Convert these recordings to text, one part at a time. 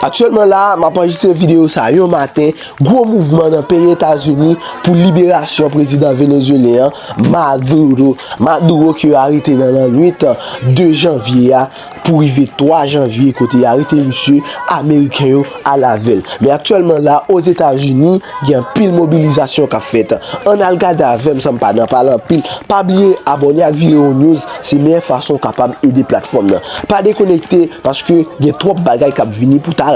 Actuellement là, m'a enregistré vidéo ça un matin, gros mouvement dans le pays États-Unis pour libération président vénézuélien Maduro. Maduro qui a arrêté dans la nuit 2 janvier pour arriver 3 janvier côté arrêté monsieur américain à la ville. Mais actuellement là aux États-Unis, il y a une pile mobilisation qu'a faite. On a regardé avec ça pas dans parlant pile, pas oublier abonner à Vidéo News, c'est meilleure façon capable aider plateforme. Pas déconnecter parce que il y a trop de bagages qui venir pour t'arrêter.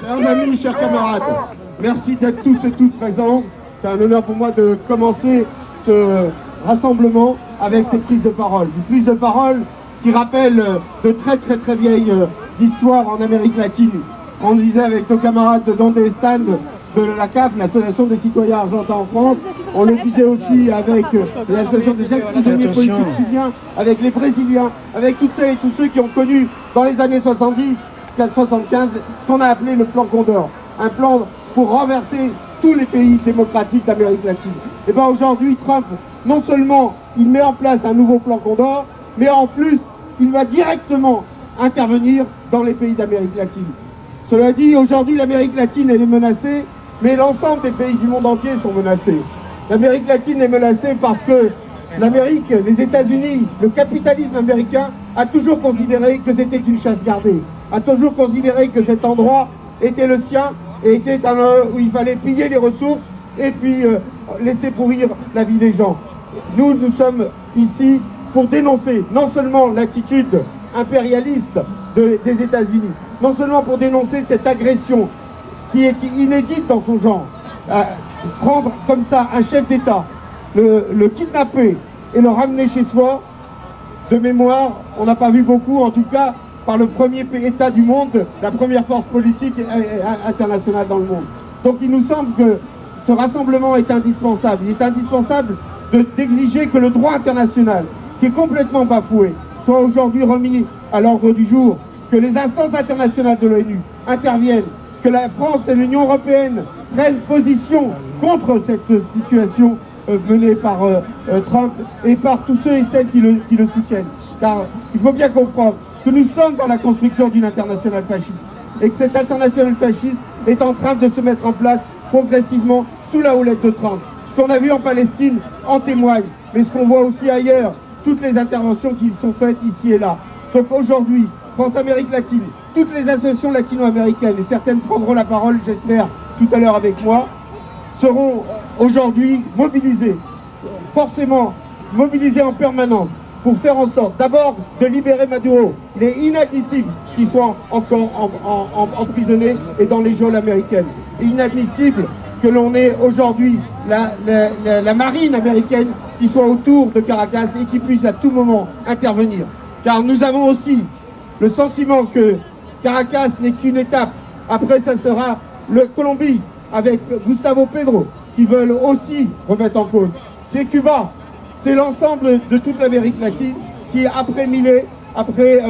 Chers amis, chers camarades, merci d'être tous et toutes présents. C'est un honneur pour moi de commencer ce rassemblement avec cette prise de parole. Une prise de parole qui rappelle de très vieilles histoires en Amérique latine. On disait avec nos camarades de Dante Stan de la CAF, l'Association des citoyens argentins en France, on le disait aussi avec l'Association des ex-prisonniers politiques chiliens, avec les Brésiliens, avec toutes celles et tous ceux qui ont connu dans les années 70, 75, ce qu'on a appelé le plan Condor. Un plan pour renverser tous les pays démocratiques d'Amérique latine. Et bien aujourd'hui, Trump, non seulement il met en place un nouveau plan Condor, mais en plus, il va directement intervenir dans les pays d'Amérique latine. Cela dit, aujourd'hui, l'Amérique latine, elle est menacée, mais l'ensemble des pays du monde entier sont menacés. L'Amérique latine est menacée parce que l'Amérique, les États-Unis, le capitalisme américain a toujours considéré que c'était une chasse gardée, a toujours considéré que cet endroit était le sien et était où il fallait piller les ressources et puis laisser pourrir la vie des gens. Nous sommes ici pour dénoncer non seulement l'attitude impérialiste des États-Unis, non seulement pour dénoncer cette agression qui est inédite dans son genre, prendre comme ça un chef d'État, le kidnapper et le ramener chez soi, de mémoire, on n'a pas vu beaucoup, en tout cas par le premier État du monde, la première force politique internationale dans le monde. Donc il nous semble que ce rassemblement est indispensable. Il est indispensable d'exiger que le droit international, qui est complètement bafoué, soit aujourd'hui remis à l'ordre du jour, que les instances internationales de l'ONU interviennent, que la France et l'Union européenne prennent position contre cette situation menée par Trump et par tous ceux et celles qui le soutiennent. Car il faut bien comprendre que nous sommes dans la construction d'une internationale fasciste et que cette internationale fasciste est en train de se mettre en place progressivement sous la houlette de Trump. Ce qu'on a vu en Palestine en témoigne, mais ce qu'on voit aussi ailleurs, toutes les interventions qui sont faites ici et là. Donc aujourd'hui, France-Amérique latine, toutes les associations latino-américaines, et certaines prendront la parole, j'espère, tout à l'heure avec moi, seront aujourd'hui mobilisées, forcément mobilisées en permanence, pour faire en sorte d'abord de libérer Maduro. Il est inadmissible qu'il soit encore emprisonné et dans les geôles américaines. Inadmissible que l'on ait aujourd'hui la marine américaine qui soit autour de Caracas et qui puisse à tout moment intervenir. Car nous avons aussi le sentiment que Caracas n'est qu'une étape. Après, ça sera le Colombie avec Gustavo Petro qui veulent aussi remettre en cause. C'est Cuba. C'est l'ensemble de toute l'Amérique latine qui, après Milei, après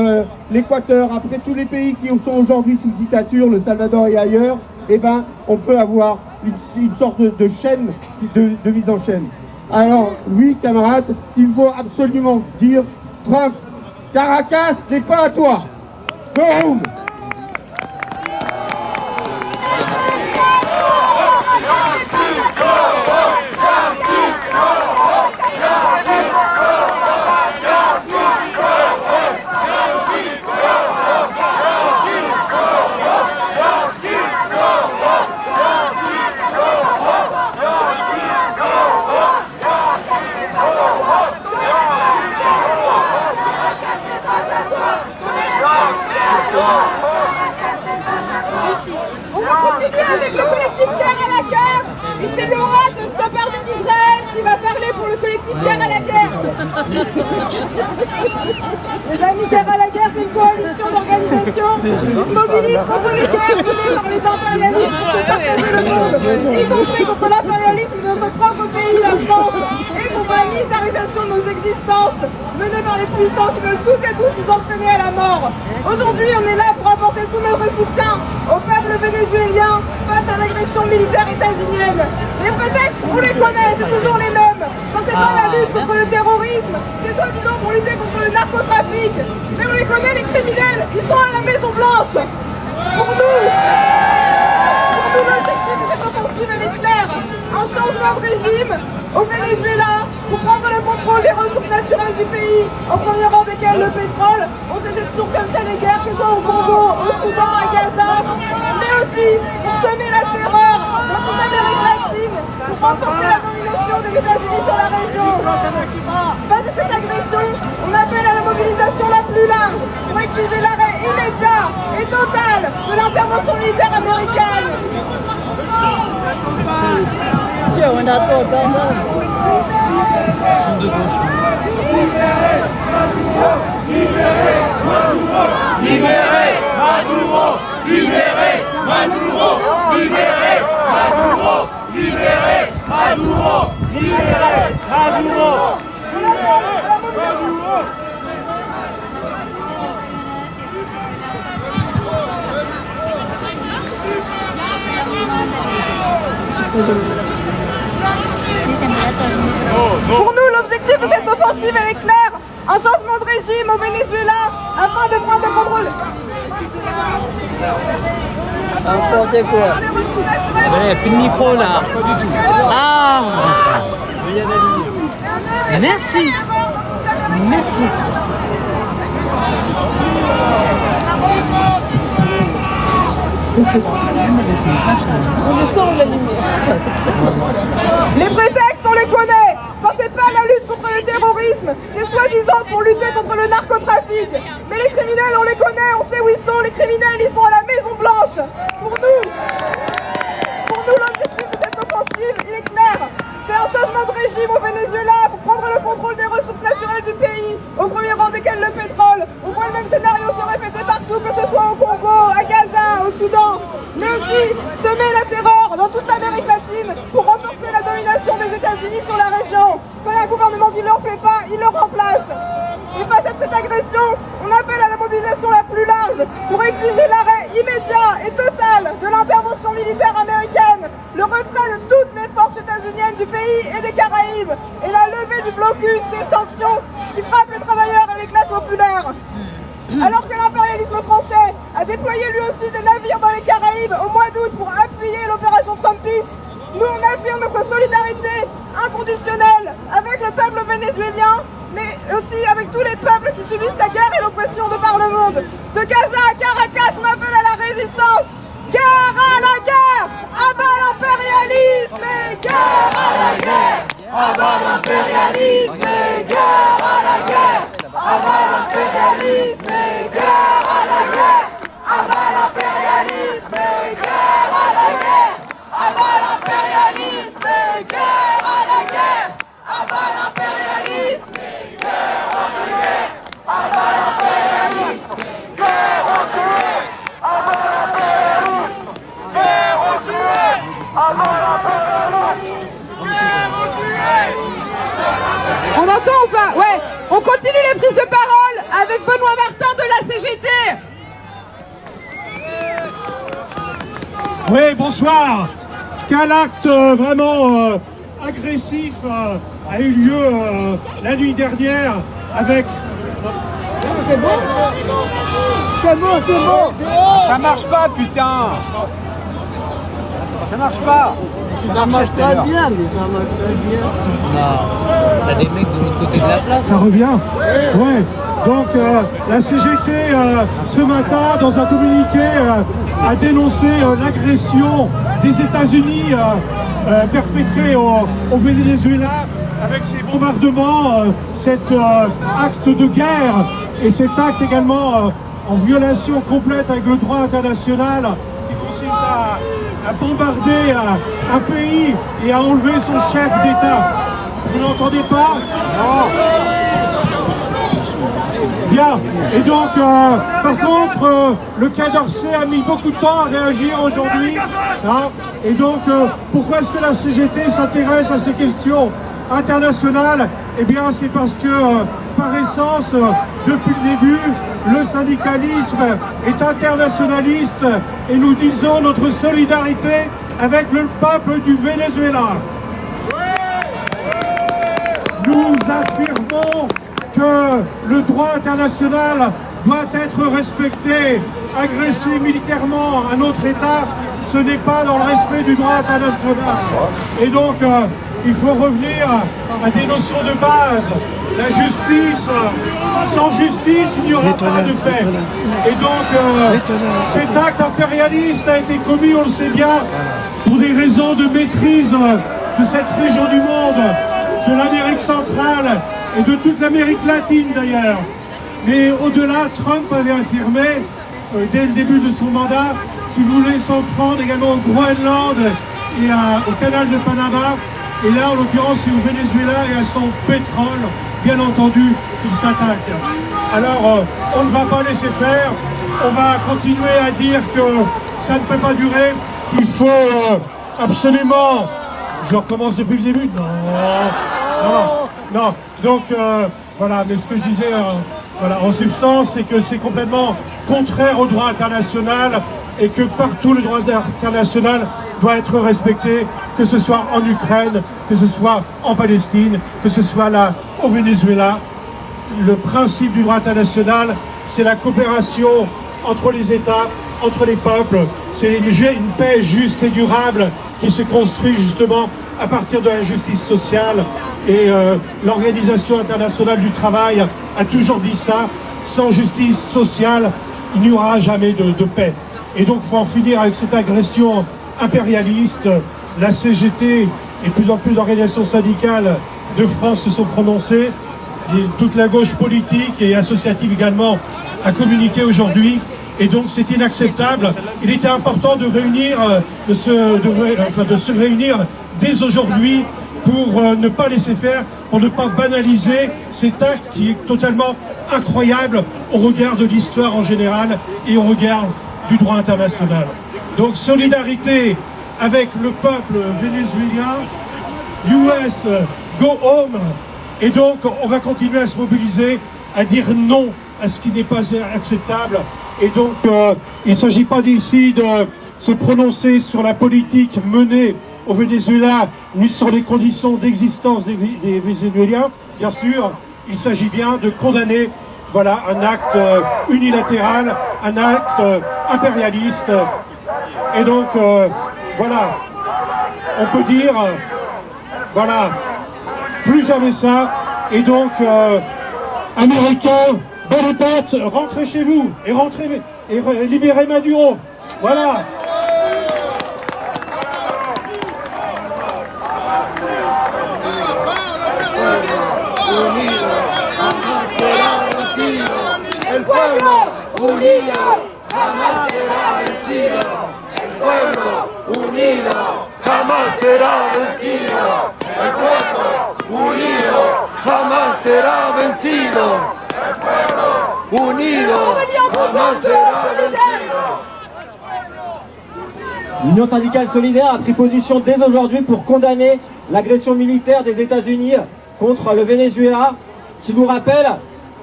l'Équateur, après tous les pays qui sont aujourd'hui sous dictature, le Salvador et ailleurs, eh ben, on peut avoir une sorte de chaîne, de mise en chaîne. Alors, oui, camarades, il faut absolument dire, Trump, Caracas n'est pas à toi. Go home. Avec le collectif Cœur à la Guerre, et c'est Laura de Stop Armée d'Israël qui va parler pour le collectif Cœur à la Guerre. Les amis, Cœur à la Guerre, c'est une coalition d'organisations On se mobilise contre les guerres menées par les impérialistes qui partagent le monde, y compris contre l'impérialisme de notre propre pays, la France, et contre la militarisation de nos existences, menée par les puissants qui veulent toutes et tous nous entraîner à la mort. Aujourd'hui, on est là pour apporter tout notre soutien au peuple vénézuélien face à l'agression militaire états-unienne. Les prétextes, on les connaît, c'est toujours les mêmes. Quand c'est pas la lutte contre le terrorisme, c'est soi-disant pour lutter contre le narcotrafic. Mais on les connaît, les criminels, ils sont à la Maison Blanche. Pour nous, l'objectif de cette offensive, elle est claire. Un changement de régime au Venezuela pour prendre le contrôle des ressources naturelles du pays, au premier rang desquelles le pétrole. On sait c'est toujours comme ça les guerres, que ce soit au Congo, au Soudan, à Gaza, mais aussi pour semer la terreur dans toute l'Amérique latine, pour renforcer la domination des États-Unis sur la région. Face à cette agression, on appelle à la mobilisation la plus large pour exiger l'arrêt immédiat et total de l'intervention militaire américaine. Libérez Maduro! Libérez Maduro! Libérez Maduro! Libérez Maduro! Libérez Maduro! Pour nous, l'objectif de cette offensive, elle est claire. Un changement de régime au Venezuela afin de prendre le contrôle. N'importe quoi. Ouais, plus de micro là. Ah, merci. Merci. Les prétextes, on les connaît. Quand c'est pas la lutte contre le terrorisme, c'est soi-disant pour lutter contre le narcotrafic. Mais les criminels, on les connaît, on sait où ils sont. Les criminels, ils sont à la Maison Blanche. Pour nous, l'objectif de cette offensive, il est clair. C'est un changement de régime au Venezuela pour prendre le contrôle des ressources naturelles du pays, au premier rang desquelles le pétrole. On voit le même scénario se répéter partout, que ce soit au Congo, à Gaza, au Soudan, mais aussi semer la terreur dans toute l'Amérique latine pour renforcer la domination des États-Unis sur la région. Quand il y a un gouvernement qui ne leur plaît pas, ils le remplacent. Et face à cette agression, on appelle à la mobilisation la plus large pour exiger l'arrêt immédiat et total de l'intervention militaire américaine, le retrait de toutes les forces états-uniennes du pays et des Caraïbes, et la levée du blocus des sanctions qui frappent les travailleurs et les classes populaires. Alors que l'impérialisme français a déployé lui aussi des navires dans les Caraïbes au mois d'août pour appuyer l'opération trumpiste, nous on affirme notre solidarité inconditionnelle avec le peuple vénézuélien, mais aussi avec tous les peuples qui subissent la guerre et l'oppression de par le monde. De Gaza à Caracas, on appelle à la résistance. Guerre à la guerre! À bas l'impérialisme et guerre à la guerre! À bas l'impérialisme et guerre à la guerre! À bas l'impérialisme et guerre à la guerre! À bas l'impérialisme et guerre à la guerre! À bas l'impérialisme et guerre à la guerre! À bas l'impérialisme et guerre à la guerre! À bas l'impérialisme! Guerre au Suez! À bas l'impérialisme! Guerre au Suez! À bas l'impérialisme! Guerre au Suez! On entend ou pas? Ouais, on continue les prises de parole avec Benoît Martin de la CGT. Oui, bonsoir. Quel acte vraiment agressif a eu lieu la nuit dernière avec... C'est bon. Ça marche pas, putain! Ça marche pas! Ça marche pas bien, mais ça marche pas bien. Non, t'as des mecs de l'autre côté de la place. Ça revient? Ouais. Donc la CGT ce matin, dans un communiqué, a dénoncé l'agression des États-Unis perpétrée au Venezuela avec ces bombardements, cet acte de guerre et cet acte également en violation complète avec le droit international qui consiste à bombarder un pays et à enlever son chef d'État. Vous n'entendez pas? Non. Bien. Et donc, par contre, le Quai d'Orsay a mis beaucoup de temps à réagir aujourd'hui. Hein. Et donc, pourquoi est-ce que la CGT s'intéresse à ces questions internationales? Eh bien, c'est parce que, par essence, depuis le début, le syndicalisme est internationaliste et nous disons notre solidarité avec le peuple du Venezuela. Nous affirmons que le droit international doit être respecté. Agresser militairement un autre État, ce n'est pas dans le respect du droit international. Et donc, il faut revenir à des notions de base. La justice, sans justice, il n'y aura pas de paix. Et donc, cet acte impérialiste a été commis, on le sait bien, pour des raisons de maîtrise de cette région du monde, de l'Amérique centrale et de toute l'Amérique latine d'ailleurs. Mais au-delà, Trump avait affirmé, dès le début de son mandat, qu'il voulait s'en prendre également au Groenland et au canal de Panama. Et là, en l'occurrence, c'est au Venezuela et à son pétrole, bien entendu, qu'il s'attaque. Alors, on ne va pas laisser faire. On va continuer à dire que ça ne peut pas durer. Il faut absolument... Je recommence depuis le début? Non. Donc, voilà, mais ce que je disais, voilà, en substance, c'est que c'est complètement contraire au droit international et que partout le droit international doit être respecté, que ce soit en Ukraine, que ce soit en Palestine, que ce soit là au Venezuela. Le principe du droit international, c'est la coopération entre les États, entre les peuples. C'est une paix juste et durable qui se construit justement à partir de la justice sociale. Et l'Organisation internationale du travail a toujours dit ça, sans justice sociale, il n'y aura jamais de paix. Et donc il faut en finir avec cette agression impérialiste. La CGT et plus en plus d'organisations syndicales de France se sont prononcées. Et toute la gauche politique et associative également a communiqué aujourd'hui. Et donc c'est inacceptable. Il était important de réunir, de se réunir dès aujourd'hui pour ne pas laisser faire, pour ne pas banaliser cet acte qui est totalement incroyable au regard de l'histoire en général et au regard du droit international. Donc solidarité avec le peuple vénézuélien, US, go home. Et donc on va continuer à se mobiliser, à dire non à ce qui n'est pas acceptable. Et donc il ne s'agit pas d'ici de se prononcer sur la politique menée au Venezuela, ni sur les conditions d'existence des Vénézuéliens. Bien sûr, il s'agit bien de condamner, voilà, un acte unilatéral, un acte impérialiste. Et donc, voilà, on peut dire, voilà, plus jamais ça. Et donc, Américains, bonne tête, rentrez chez vous et rentrez et libérez Maduro. Voilà. El pueblo unido jamás será vencido. El pueblo unido jamás será vencido. El pueblo unido jamás será vencido. El pueblo unido jamás será vencido. L'Union syndicale solidaire a pris position dès aujourd'hui pour condamner l'agression militaire des États-Unis contre le Venezuela, qui nous rappelle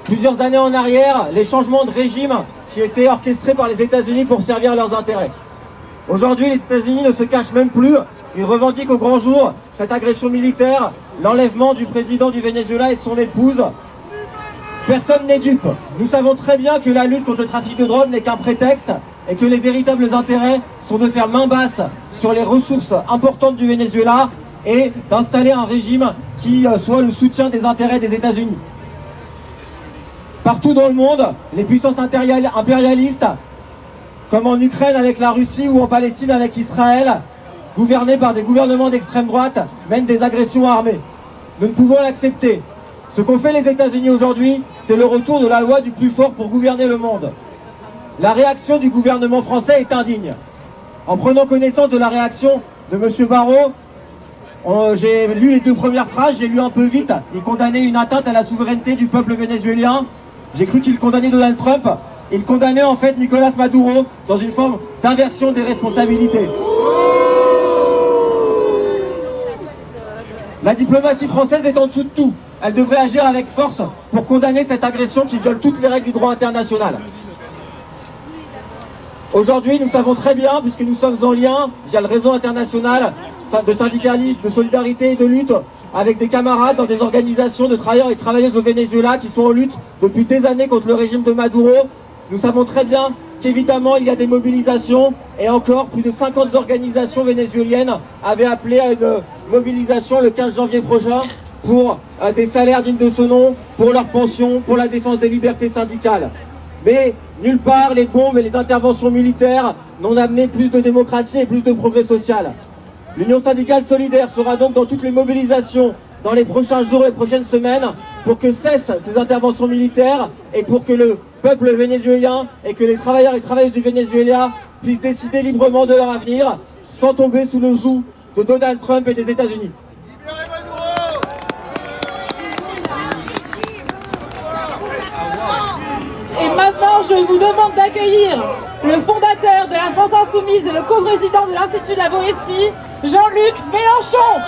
plusieurs années en arrière les changements de régime qui étaient orchestrés par les États-Unis pour servir leurs intérêts. Aujourd'hui, les États-Unis ne se cachent même plus, ils revendiquent au grand jour cette agression militaire, l'enlèvement du président du Venezuela et de son épouse. Personne n'est dupe. Nous savons très bien que la lutte contre le trafic de drogue n'est qu'un prétexte et que les véritables intérêts sont de faire main basse sur les ressources importantes du Venezuela et d'installer un régime qui soit le soutien des intérêts des États-Unis. Partout dans le monde, les puissances impérialistes, comme en Ukraine avec la Russie ou en Palestine avec Israël, gouvernées par des gouvernements d'extrême droite, mènent des agressions armées. Nous ne pouvons l'accepter. Ce qu'ont fait les États-Unis aujourd'hui, c'est le retour de la loi du plus fort pour gouverner le monde. La réaction du gouvernement français est indigne. En prenant connaissance de la réaction de M. Barrot, j'ai lu les deux premières phrases, j'ai lu un peu vite. Il condamnait une atteinte à la souveraineté du peuple vénézuélien J'ai cru qu'il condamnait Donald Trump. Il condamnait en fait Nicolás Maduro dans une forme d'inversion des responsabilités. La diplomatie française est en dessous de tout. Elle devrait agir avec force pour condamner cette agression qui viole toutes les règles du droit international. Aujourd'hui, nous savons très bien, puisque nous sommes en lien via le réseau international de syndicalistes, de solidarité et de lutte avec des camarades dans des organisations de travailleurs et de travailleuses au Venezuela qui sont en lutte depuis des années contre le régime de Maduro. Nous savons très bien qu'évidemment il y a des mobilisations et encore plus de 50 organisations vénézuéliennes avaient appelé à une mobilisation le 15 janvier prochain pour des salaires dignes de ce nom, pour leurs pensions, pour la défense des libertés syndicales. Mais nulle part les bombes et les interventions militaires n'ont amené plus de démocratie et plus de progrès social. L'Union syndicale solidaire sera donc dans toutes les mobilisations dans les prochains jours et les prochaines semaines pour que cessent ces interventions militaires et pour que le peuple vénézuélien et que les travailleurs et travailleuses du Venezuela puissent décider librement de leur avenir sans tomber sous le joug de Donald Trump et des États-Unis. Et maintenant, je vous demande d'accueillir le fondateur de la France Insoumise et le co-président de l'Institut de la Boétie, Jean-Luc Mélenchon.